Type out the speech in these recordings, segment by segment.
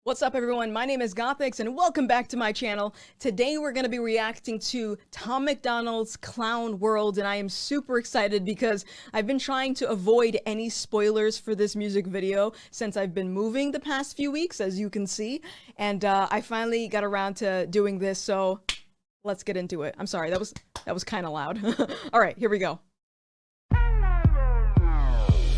What's up everyone, my name is Gothix and welcome back to my channel. Today we're going to be reacting to Tom Macdonald's Clown World and I am super excited because I've been trying to avoid any spoilers for this music video since I've been moving the past few weeks, as you can see, and I finally got around to doing this, so let's get into it. I'm sorry, that was kind of loud. Alright, here we go.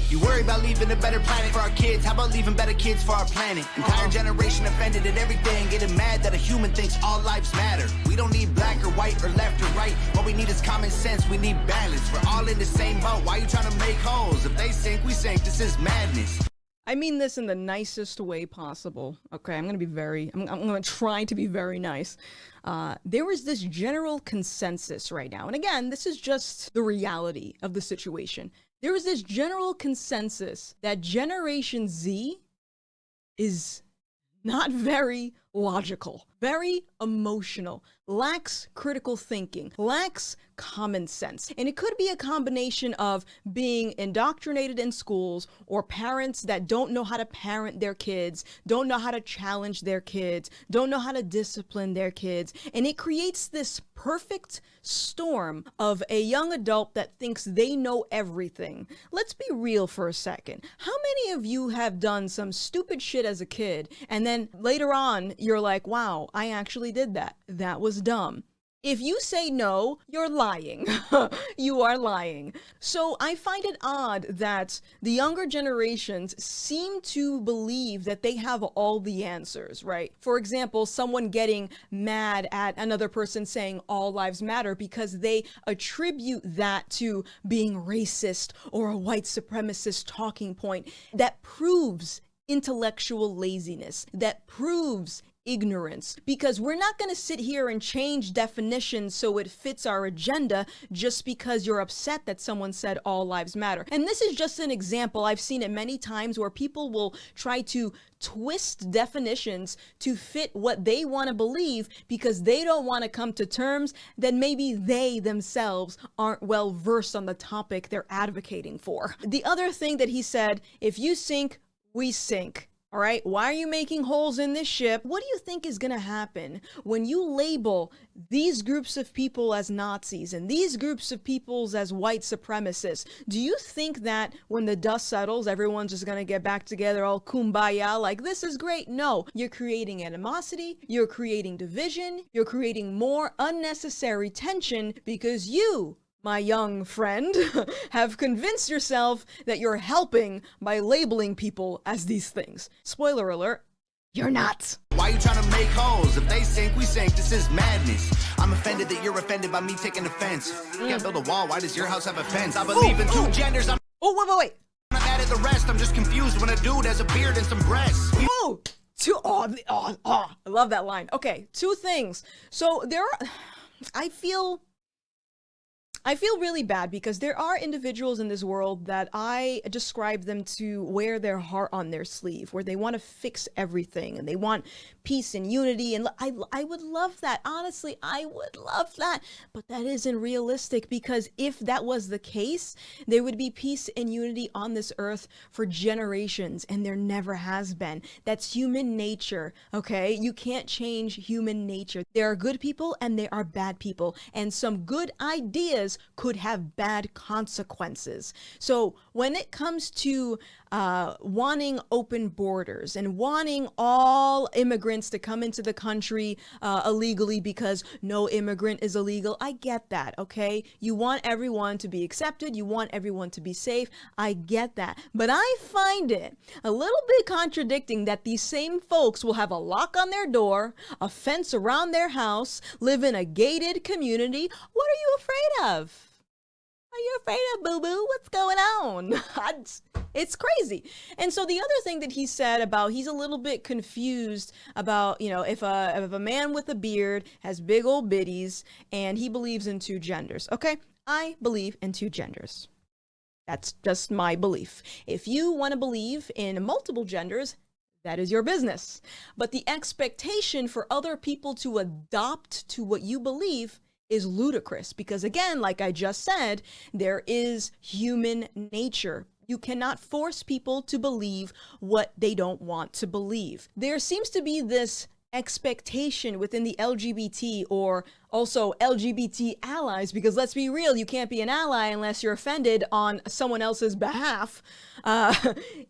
You worry about leaving a better planet for our kids. How about leaving better kids for our planet? Entire generation offended at everything, getting mad that a human thinks all lives matter. We don't need black or white or left or right. What we need is common sense, we need balance. We're all in the same boat. Why you trying to make holes? If they sink, we sink. This is madness. I mean this in the nicest way possible. Okay, I'm gonna try to be very nice. There is this general consensus right now, and again, this is just the reality of the situation. There is this general consensus that Generation Z is not very logical, very emotional, lacks critical thinking, lacks common sense. And it could be a combination of being indoctrinated in schools or parents that don't know how to parent their kids, don't know how to challenge their kids, don't know how to discipline their kids. And it creates this perfect storm of a young adult that thinks they know everything. Let's be real for a second. How many of you have done some stupid shit as a kid and then later on you're like, wow, I actually did that. That was dumb. If you say no, you're lying. You are lying. So I find it odd that the younger generations seem to believe that they have all the answers, right? For example, someone getting mad at another person saying all lives matter because they attribute that to being racist or a white supremacist talking point that proves intellectual laziness, that proves ignorance, because we're not going to sit here and change definitions so it fits our agenda just because you're upset that someone said all lives matter. And this is just an example. I've seen it many times where people will try to twist definitions to fit what they want to believe because they don't want to come to terms that maybe they themselves aren't well versed on the topic they're advocating for. The other thing that he said, if you sink, we sink. All right, why are you making holes in this ship? What do you think is going to happen when you label these groups of people as Nazis and these groups of peoples as white supremacists? Do you think that when the dust settles, everyone's just going to get back together all kumbaya like this is great? No, you're creating animosity, you're creating division, you're creating more unnecessary tension because you, my young friend, have convinced yourself that you're helping by labeling people as these things. Spoiler alert, you're not. Why you trying to make holes? If they sink, we sink. This is madness. I'm offended that you're offended by me taking offense. You can't build a wall. Why does your house have a fence? I believe in two genders. I'm wait. not mad at the rest. I'm just confused when a dude has a beard and some breasts. I love that line. Okay, two things. So there are, I feel really bad because there are individuals in this world that I describe them to wear their heart on their sleeve, where they want to fix everything and they want peace and unity. And I would love that. Honestly, I would love that. But that isn't realistic because if that was the case, there would be peace and unity on this earth for generations, and there never has been. That's human nature, okay? You can't change human nature. There are good people and there are bad people, and some good ideas could have bad consequences. So when it comes to wanting open borders and wanting all immigrants to come into the country illegally because no immigrant is illegal, I get that, okay? You want everyone to be accepted, you want everyone to be safe, I get that. But I find it a little bit contradicting that these same folks will have a lock on their door, a fence around their house, live in a gated community. What are you afraid of? Are you afraid of, boo-boo? What's going on? It's crazy. And so the other thing that he said about, he's a little bit confused about, you know, if a man with a beard has big old bitties and he believes in two genders. Okay, I believe in two genders. That's just my belief. If you want to believe in multiple genders, that is your business. But the expectation for other people to adopt to what you believe is ludicrous because, again, like I just said, there is human nature. You cannot force people to believe what they don't want to believe. There seems to be this expectation within the LGBT or also LGBT allies, because let's be real, you can't be an ally unless you're offended on someone else's behalf,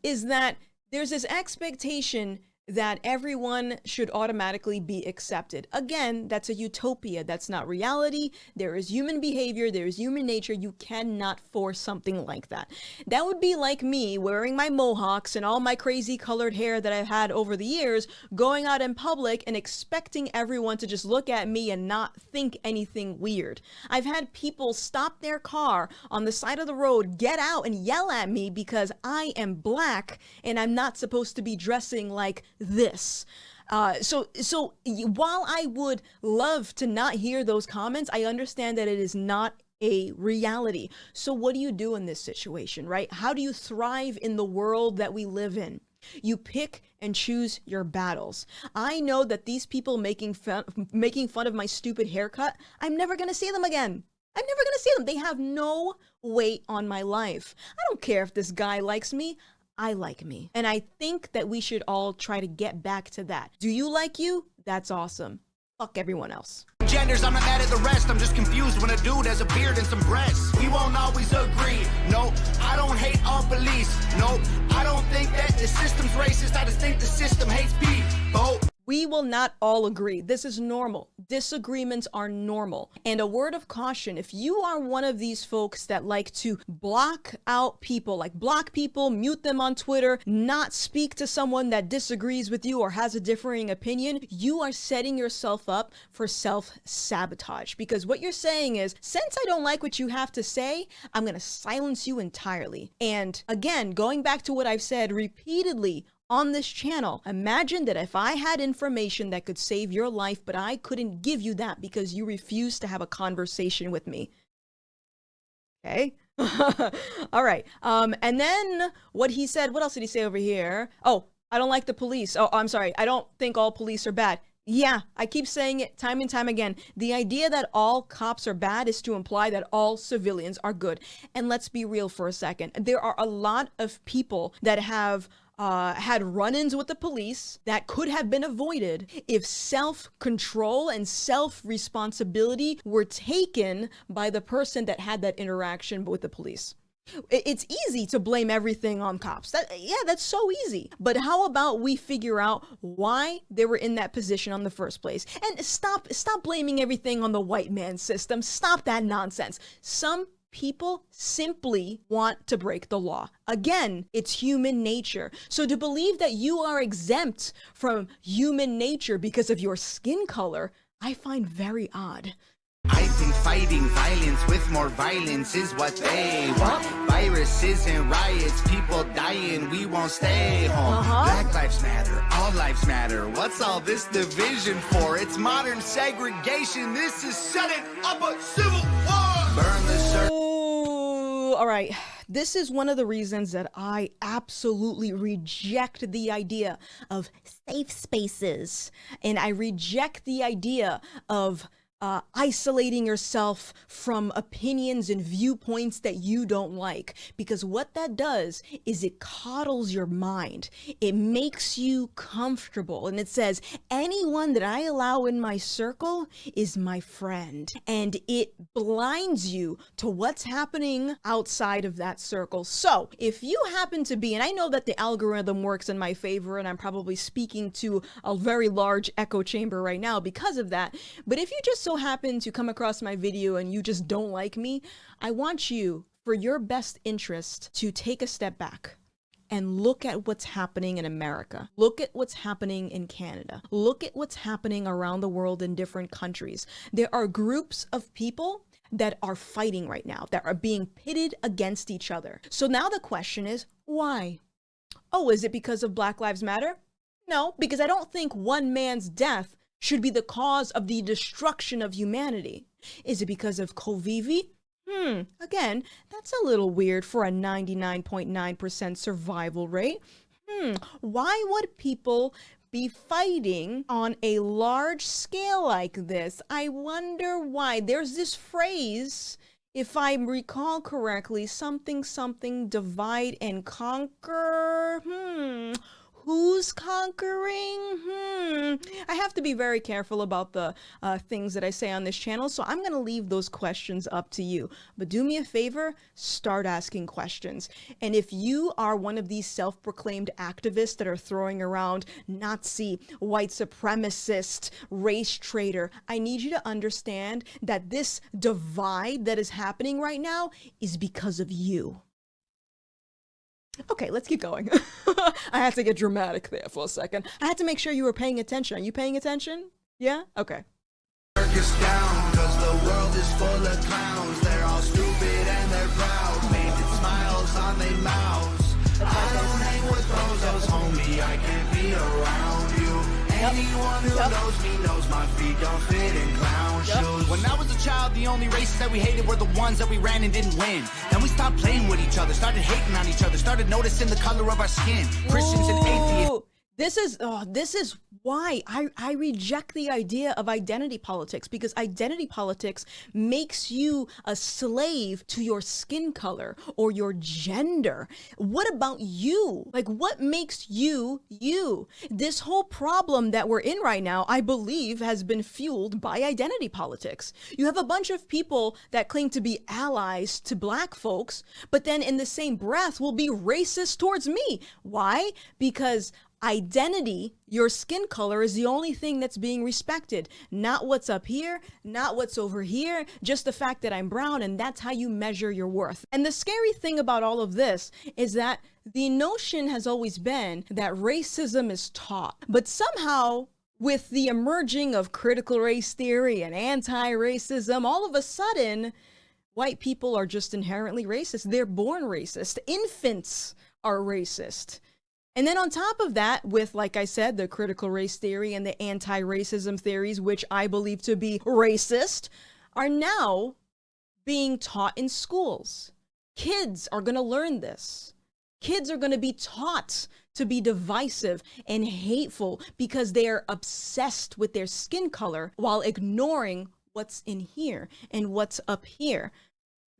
is that there's this expectation that everyone should automatically be accepted. Again, that's a utopia. That's not reality. There is human behavior. There is human nature. You cannot force something like that. That would be like me wearing my mohawks and all my crazy colored hair that I've had over the years, going out in public and expecting everyone to just look at me and not think anything weird. I've had people stop their car on the side of the road, get out and yell at me because I am black and I'm not supposed to be dressing like this. So while I would love to not hear those comments, I understand that it is not a reality. So what do you do in this situation, right? How do you thrive in the world that we live in? You pick and choose your battles. I know that these people making fun of my stupid haircut, I'm never going to see them again. I'm never going to see them. They have no weight on my life. I don't care if this guy likes me. I like me. And I think that we should all try to get back to that. Do you like you? That's awesome. Fuck everyone else. Genders, I'm not mad at the rest. I'm just confused when a dude has a beard and some breasts. We won't always agree. Nope, I don't hate all police. Nope, I don't think that the system's racist. I just think the system hates people. We will not all agree. This is normal. Disagreements are normal. And a word of caution, if you are one of these folks that like to block out people, like block people, mute them on Twitter, not speak to someone that disagrees with you or has a differing opinion, you are setting yourself up for self-sabotage. Because what you're saying is, since I don't like what you have to say, I'm going to silence you entirely. And again, going back to what I've said repeatedly on this channel, imagine that if I had information that could save your life, but I couldn't give you that because you refused to have a conversation with me. Okay? All right. And then what he said, what else did he say over here? Oh, I don't like the police. Oh, I'm sorry. I don't think all police are bad. Yeah, I keep saying it time and time again. The idea that all cops are bad is to imply that all civilians are good. And let's be real for a second. There are a lot of people that have had run-ins with the police that could have been avoided if self-control and self-responsibility were taken by the person that had that interaction with the police. It's easy to blame everything on cops. That's so easy. But how about we figure out why they were in that position on the first place? And stop blaming everything on the white man system. Stop that nonsense. Some people simply want to break the law. Again, it's human nature. So to believe that you are exempt from human nature because of your skin color, I find very odd. I think fighting violence with more violence is what they want. Viruses and riots, people dying, we won't stay home. Black lives matter, all lives matter. What's all this division for? It's modern segregation. This is setting up a civil war. Burn the circle. All right. This is one of the reasons that I absolutely reject the idea of safe spaces. And I reject the idea of isolating yourself from opinions and viewpoints that you don't like, because what that does is it coddles your mind. It makes you comfortable, and it says anyone that I allow in my circle is my friend, and it blinds you to what's happening outside of that circle. So if you happen to be, and I know that the algorithm works in my favor, and I'm probably speaking to a very large echo chamber right now because of that, but if you just so happen to come across my video and you just don't like me, I want you, for your best interest, to take a step back and look at what's happening in America. Look at what's happening in Canada. Look at what's happening around the world in different countries. There are groups of people that are fighting right now, that are being pitted against each other. So now the question is, why? Oh, is it because of Black Lives Matter? No, because I don't think one man's death should be the cause of the destruction of humanity. Is it because of COVID? Again, that's a little weird for a 99.9% survival rate. Why would people be fighting on a large scale like this? I wonder why. There's this phrase if I recall correctly, something, divide and conquer. Who's conquering? I have to be very careful about the things that I say on this channel, so I'm going to leave those questions up to you. But do me a favor, start asking questions. And if you are one of these self-proclaimed activists that are throwing around Nazi, white supremacist, race traitor, I need you to understand that this divide that is happening right now is because of you. Okay, let's keep going. I had to get dramatic there for a second. I had to make sure you were paying attention. Are you paying attention? Yeah? Okay. Circus down, 'cause the world is full of clowns. They're all stupid and they're proud. Painted smiles on their mouths. I don't hang with those homie. I can't be around you. Anyone who knows me knows my feet don't fit in clown shoes. When I was a child, the only races that we hated were the ones that we ran and didn't win. Then we stopped playing with each other, started hating on each other, started noticing the color of our skin. Christians and atheists. This is why I reject the idea of identity politics, because identity politics makes you a slave to your skin color or your gender. What about you? Like, what makes you you? This whole problem that we're in right now, I believe, has been fueled by identity politics. You have a bunch of people that claim to be allies to black folks, but then in the same breath will be racist towards me. Why? Because identity, your skin color, is the only thing that's being respected. Not what's up here, not what's over here, just the fact that I'm brown, and that's how you measure your worth. And the scary thing about all of this is that the notion has always been that racism is taught, but somehow, with the emerging of critical race theory and anti-racism, all of a sudden, white people are just inherently racist. They're born racist. Infants are racist. And then on top of that, with, like I said, the critical race theory and the anti-racism theories, which I believe to be racist, are now being taught in schools. Kids are going to learn this. Kids are going to be taught to be divisive and hateful because they are obsessed with their skin color while ignoring what's in here and what's up here.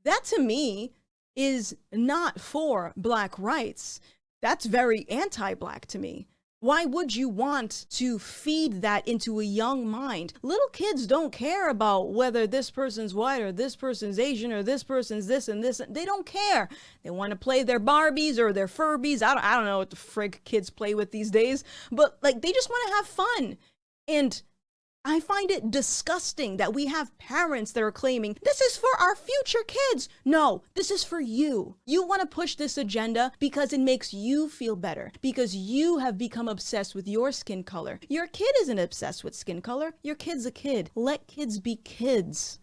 That, to me, is not for Black rights. That's very anti-Black to me. Why would you want to feed that into a young mind? Little kids don't care about whether this person's white or this person's Asian or this person's this and this. They don't care. They want to play their Barbies or their Furbies. I don't know what the frig kids play with these days, but like, they just want to have fun. And I find it disgusting that we have parents that are claiming this is for our future kids. No, this is for you. You want to push this agenda because it makes you feel better, because you have become obsessed with your skin color. Your kid isn't obsessed with skin color. Your kid's a kid. Let kids be kids.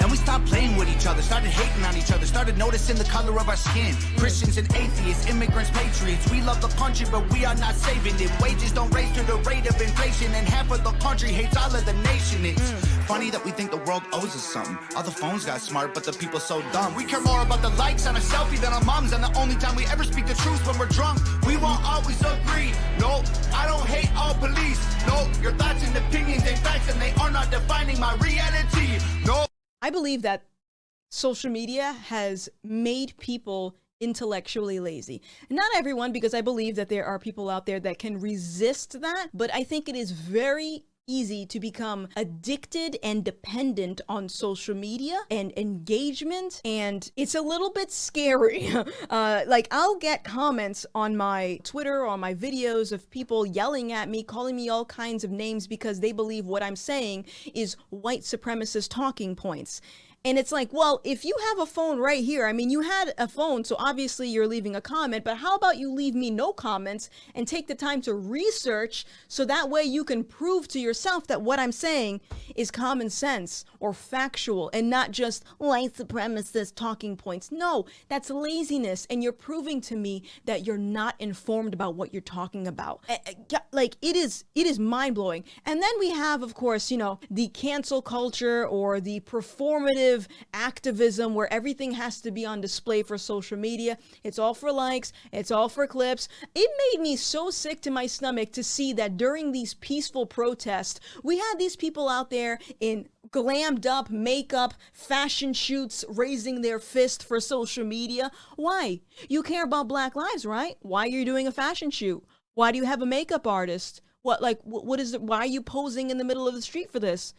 Then we stopped playing with each other, started hating on each other, started noticing the color of our skin. Christians and atheists, immigrants, patriots, we love the country, but we are not saving it. Wages don't raise to the rate of inflation, and half of the country hates all of the nation. It's funny that we think the world owes us something. All the phones got smart, but the people so dumb. We care more about the likes on a selfie than our moms, and the only time we ever speak the truth when we're drunk. We won't always agree. No, I don't hate all police. No, your thoughts and opinions ain't facts, and they are not defining my reality. No. I believe that social media has made people intellectually lazy. Not everyone, because I believe that there are people out there that can resist that, but I think it is very easy to become addicted and dependent on social media and engagement, and it's a little bit scary. Like, I'll get comments on my Twitter or on my videos of people yelling at me, calling me all kinds of names because they believe what I'm saying is white supremacist talking points. And it's like, well, if you have a phone right here, I mean, you had a phone, so obviously you're leaving a comment, but how about you leave me no comments and take the time to research so that way you can prove to yourself that what I'm saying is common sense or factual and not just white supremacist talking points. No, that's laziness, and you're proving to me that you're not informed about what you're talking about. Like, it is mind-blowing. And then we have, of course, you know, the cancel culture or the performative activism where everything has to be on display for social media. It's all for likes. It's all for clips. It made me so sick to my stomach to see that during these peaceful protests, we had these people out there in glammed up makeup, fashion shoots, raising their fist for social media. Why? You care about Black lives, right? Why are you doing a fashion shoot? Why do you have a makeup artist? What is it? Why are you posing in the middle of the street for this?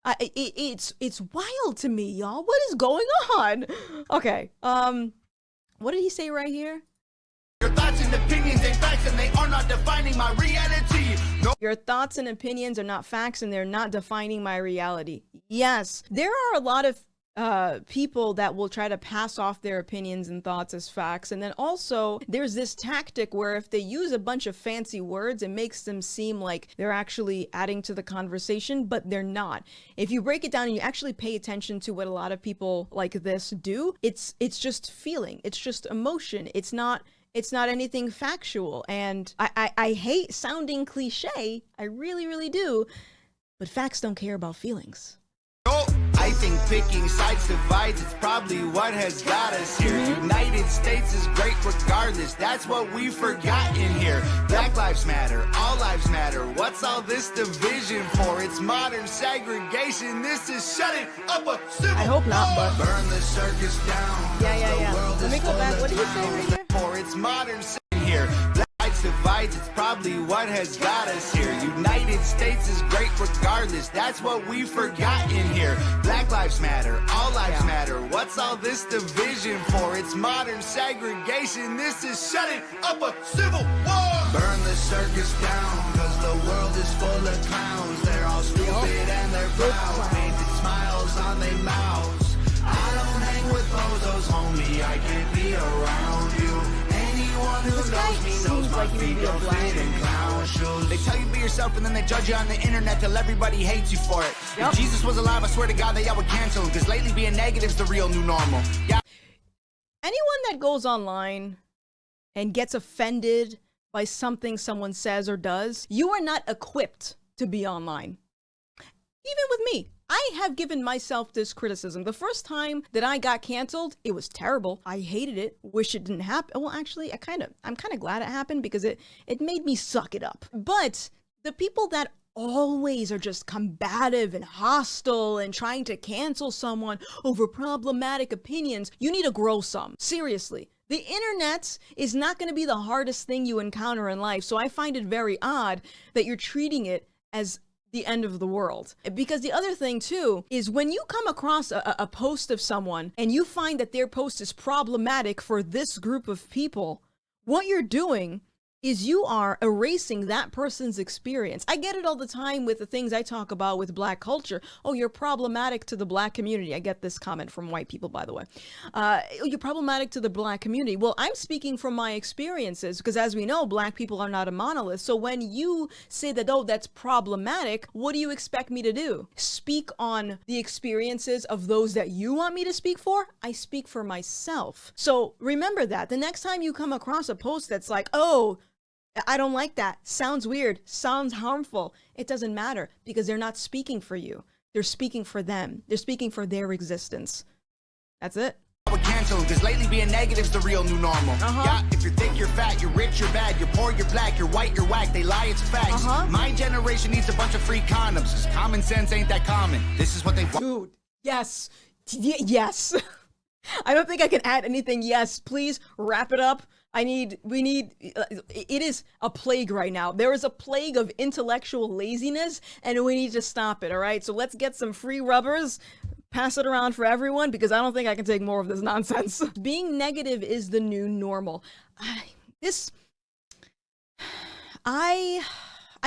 It's wild to me, y'all. What is going on? Okay. What did he say right here? Your thoughts and opinions ain't facts and they are not defining my reality. No. Your thoughts and opinions are not facts and they're not defining my reality. Yes, there are a lot of people that will try to pass off their opinions and thoughts as facts. And then also there's this tactic where if they use a bunch of fancy words, it makes them seem like they're actually adding to the conversation, but they're not. If you break it down and you actually pay attention to what a lot of people like this do, it's just feeling, it's just emotion. It's not anything factual. And I hate sounding cliche. I really, really do. But facts don't care about feelings. I think picking sides divides, it's probably what has got us here. United States is great regardless, that's what we forgot in here. Black lives matter, all lives matter, what's all this division for? It's modern segregation, this is shutting up a civil I hope not, but burn the circus down. Yeah. Let me go back. What did you say right here? For it's modern here. Divides, it's probably what has got us here. United States is great regardless, that's what we forgot in here. Black lives matter, all lives matter, what's all this division for? It's modern segregation, this is shutting up a civil war. Burn the circus down, cause the world is full of clowns. They're all stupid and they're proud, painted smiles on their mouths. I don't hang with bozos, homie, I can't be around you. This guy seems like he would be a black man. They tell you be yourself and then they judge you on the internet till everybody hates you for it. If Jesus was alive, I swear to God that y'all would cancel him, because lately being negative's the real new normal. Yeah. Anyone that goes online and gets offended by something someone says or does, you are not equipped to be online. Even with me. I have given myself this criticism. The first time that I got canceled, it was terrible. I hated it. Wish it didn't happen. Well, actually, I'm kind of glad it happened because it made me suck it up. But the people that always are just combative and hostile and trying to cancel someone over problematic opinions, you need to grow some. Seriously. The internet is not going to be the hardest thing you encounter in life. So I find it very odd that you're treating it as the end of the world. Because the other thing too is when you come across a post of someone and you find that their post is problematic for this group of people, what you're doing is you are erasing that person's experience. I get it all the time with the things I talk about with Black culture. Oh, you're problematic to the Black community. I get this comment from white people, by the way. You're problematic to the Black community. Well, I'm speaking from my experiences because as we know, Black people are not a monolith. So when you say that, oh, that's problematic, what do you expect me to do? Speak on the experiences of those that you want me to speak for? I speak for myself. So remember that. The next time you come across a post that's like, oh, I don't like that. Sounds weird. Sounds harmful. It doesn't matter because they're not speaking for you. They're speaking for them. They're speaking for their existence. That's it. I would cancel them because lately being negative's the real new normal. Yeah, if you're thick, you're fat, you're rich, you're bad, you're poor, you're black, you're white, you're whack. They lie, it's facts. My generation needs a bunch of free condoms because common sense ain't that common. This is what they want. Dude, yes. Yes. I don't think I can add anything. Yes, please wrap it up. It is a plague right now. There is a plague of intellectual laziness and we need to stop it, all right? So let's get some free rubbers, pass it around for everyone because I don't think I can take more of this nonsense. Being negative is the new normal. I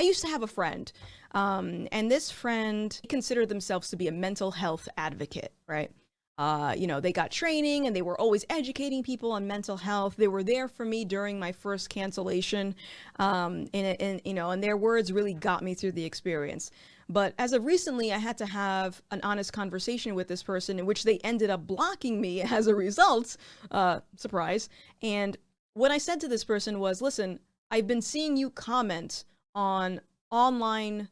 used to have a friend, and this friend considered themselves to be a mental health advocate, right? They got training and they were always educating people on mental health. They were there for me during my first cancellation. And their words really got me through the experience. But as of recently, I had to have an honest conversation with this person in which they ended up blocking me as a result. Surprise. And what I said to this person was, listen, I've been seeing you comment on online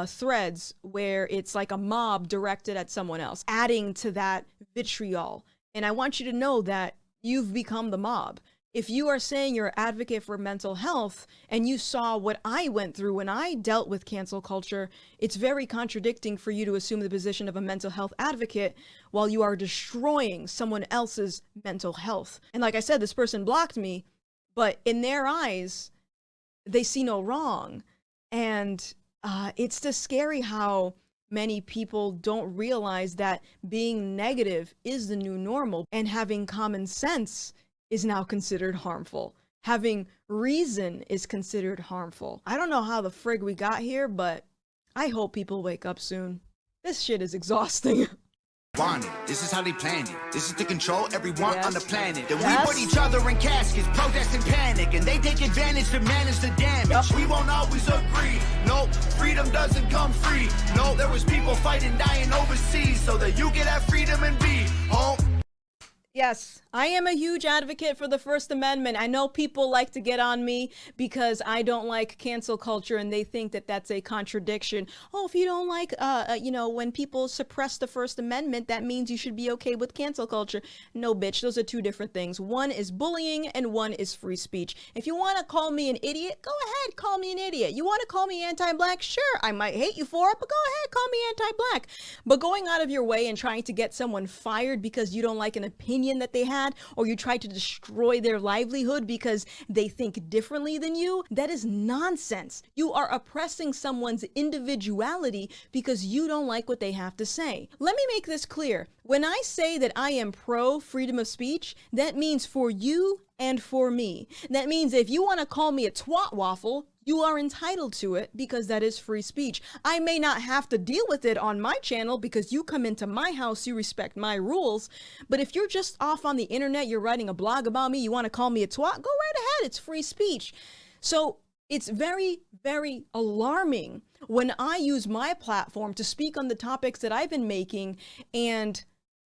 threads where it's like a mob directed at someone else, adding to that vitriol. And I want you to know that you've become the mob. if you are saying you're an advocate for mental health and you saw what I went through when I dealt with cancel culture, it's very contradicting for you to assume the position of a mental health advocate while you are destroying someone else's mental health. And like I said, this person blocked me, but in their eyes, they see no wrong. And it's just scary how many people don't realize that being negative is the new normal, and having common sense is now considered harmful. Having reason is considered harmful. I don't know how the frig we got here, but I hope people wake up soon. This shit is exhausting. Want it. This is how they planned it. This is to control everyone on the planet. Then Yes. we put each other in caskets, protest and panic, and they take advantage to manage the damage. We won't always agree. No, freedom doesn't come free. No, there was people fighting, dying overseas, so that you can have freedom and be home. Yes, I am a huge advocate for the First Amendment. I know people like to get on me because I don't like cancel culture and they think that that's a contradiction. Oh, if you don't like, when people suppress the First Amendment, that means you should be okay with cancel culture. No, bitch, those are two different things. One is bullying and one is free speech. If you want to call me an idiot, go ahead, call me an idiot. You want to call me anti-black? Sure, I might hate you for it, but go ahead, call me anti-black. But going out of your way and trying to get someone fired because you don't like an opinion that they had, or you try to destroy their livelihood because they think differently than you, that is nonsense. You are oppressing someone's individuality because you don't like what they have to say. Let me make this clear. When I say that I am pro freedom of speech, that means for you and for me. That means if you want to call me a twat waffle, you are entitled to it because that is free speech. I may not have to deal with it on my channel because you come into my house, you respect my rules. But if you're just off on the internet, you're writing a blog about me, you want to call me a twat, go right ahead. It's free speech. So it's very, very alarming when I use my platform to speak on the topics that I've been making, and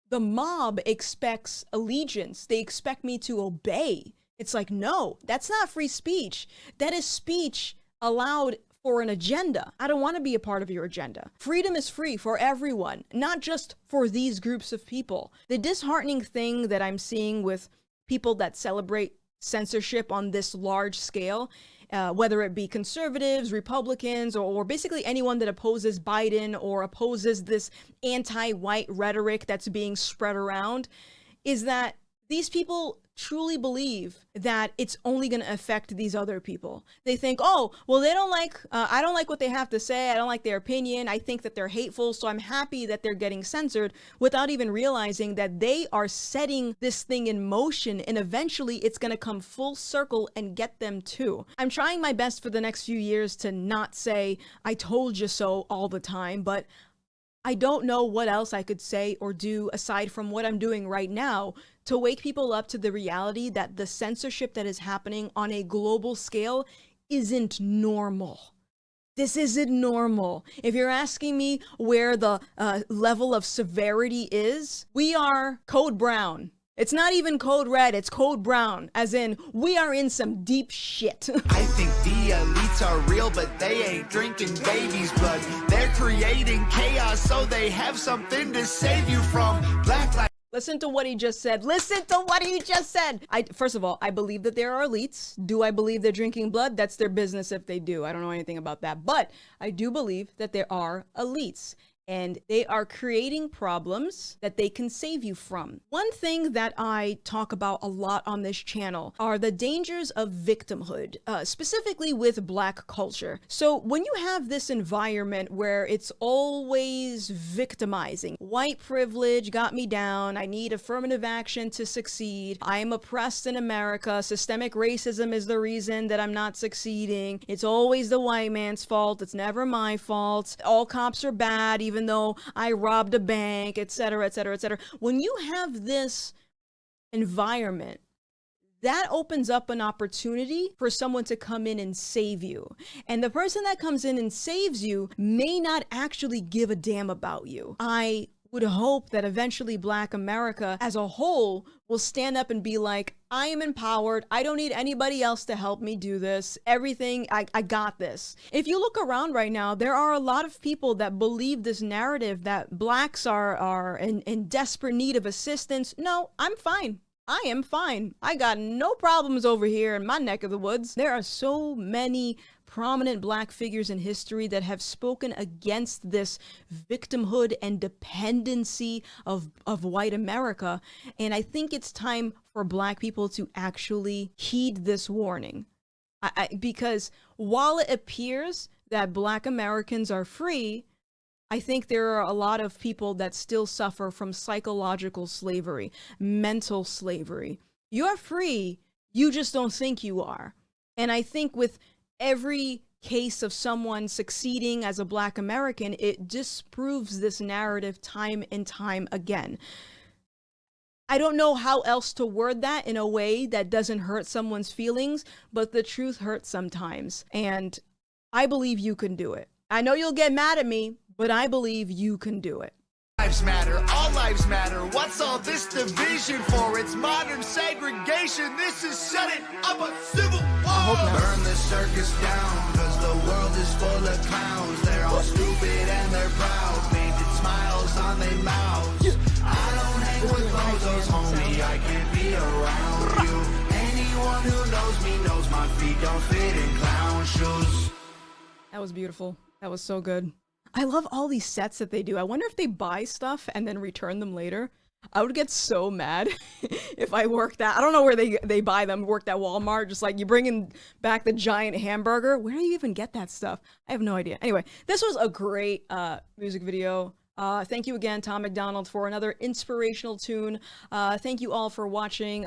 the mob expects allegiance. They expect me to obey. It's like, no, that's not free speech. That is speech allowed for an agenda. I don't want to be a part of your agenda. Freedom is free for everyone, not just for these groups of people. The disheartening thing that I'm seeing with people that celebrate censorship on this large scale, whether it be conservatives, Republicans, or basically anyone that opposes Biden or opposes this anti-white rhetoric that's being spread around, is that these people truly believe that it's only going to affect these other people. They think, oh, well, they don't like, I don't like what they have to say. I don't like their opinion. I think that they're hateful. So I'm happy that they're getting censored, without even realizing that they are setting this thing in motion. And eventually it's going to come full circle and get them too. I'm trying my best for the next few years to not say, I told you so all the time, but I don't know what else I could say or do aside from what I'm doing right now to wake people up to the reality that the censorship that is happening on a global scale isn't normal. This isn't normal. If you're asking me where the level of severity is, we are code brown. It's not even code red, it's code brown, as in we are in some deep shit. I think the elites are real, but they ain't drinking baby's blood. They're creating chaos so they have something to save you from. Black lives. Listen to what he just said. Listen to what he just said. First of all, I believe that there are elites. Do I believe they're drinking blood? That's their business if they do. I don't know anything about that. But I do believe that there are elites. And they are creating problems that they can save you from. One thing that I talk about a lot on this channel are the dangers of victimhood, specifically with Black culture. So when you have this environment where it's always victimizing, white privilege got me down, I need affirmative action to succeed, I am oppressed in America, systemic racism is the reason that I'm not succeeding, it's always the white man's fault, it's never my fault, all cops are bad, even though I robbed a bank, etc., etc., etc. When you have this environment, that opens up an opportunity for someone to come in and save you. And the person that comes in and saves you may not actually give a damn about you. I would hope that eventually Black America as a whole will stand up and be like, I am empowered. I don't need anybody else to help me do this. Everything, I got this. If you look around right now, there are a lot of people that believe this narrative that Blacks are in desperate need of assistance. No, I'm fine. I am fine. I got no problems over here in my neck of the woods. There are so many prominent Black figures in history that have spoken against this victimhood and dependency of white America. And I think it's time for Black people to actually heed this warning. Because while it appears that Black Americans are free, I think there are a lot of people that still suffer from psychological slavery, mental slavery. You're free, you just don't think you are. And I think with every case of someone succeeding as a Black American, it disproves this narrative time and time again. I don't know how else to word that in a way that doesn't hurt someone's feelings, but the truth hurts sometimes. And I believe you can do it. I know you'll get mad at me, but I believe you can do it. Lives matter, all lives matter. What's all this division for? It's modern segregation. This is setting up a civil war. Burn the circus down, cause the world is full of clowns. They're all stupid and they're proud, painted smiles on their mouths. I don't hang with bozos, homie, I can't be around you. Anyone who knows me knows my feet don't fit in clown shoes. That was beautiful. That was so good. I love all these sets that they do. I wonder if they buy stuff and then return them later. I would get so mad if I worked at, I don't know where they buy them, worked at Walmart, just like you bringing back the giant hamburger. Where do you even get that stuff? I have no idea. Anyway, this was a great music video. Thank you again, Tom Macdonald, for another inspirational tune. Thank you all for watching.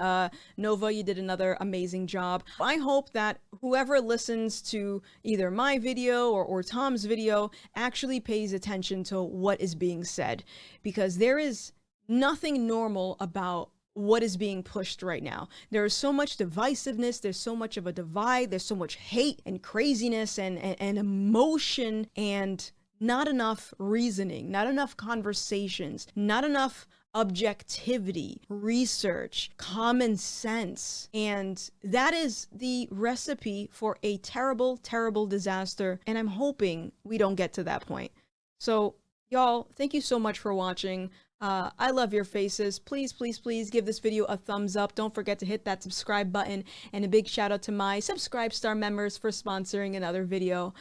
Nova, you did another amazing job. I hope that whoever listens to either my video or Tom's video actually pays attention to what is being said, because there is nothing normal about what is being pushed right now. There is so much divisiveness, there's so much of a divide, there's so much hate and craziness and emotion, and not enough reasoning, not enough conversations, not enough objectivity, research, common sense. And that is the recipe for a terrible, terrible disaster. And I'm hoping we don't get to that point. So y'all, thank you so much for watching. I love your faces. Please, please, please give this video a thumbs up. Don't forget to hit that subscribe button. And a big shout out to my Subscribe Star members for sponsoring another video.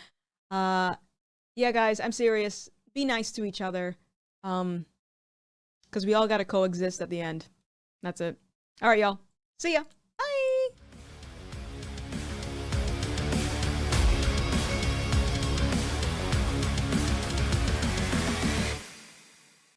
Yeah, guys, I'm serious. Be nice to each other. Because we all got to coexist at the end. That's it. All right, y'all. See ya.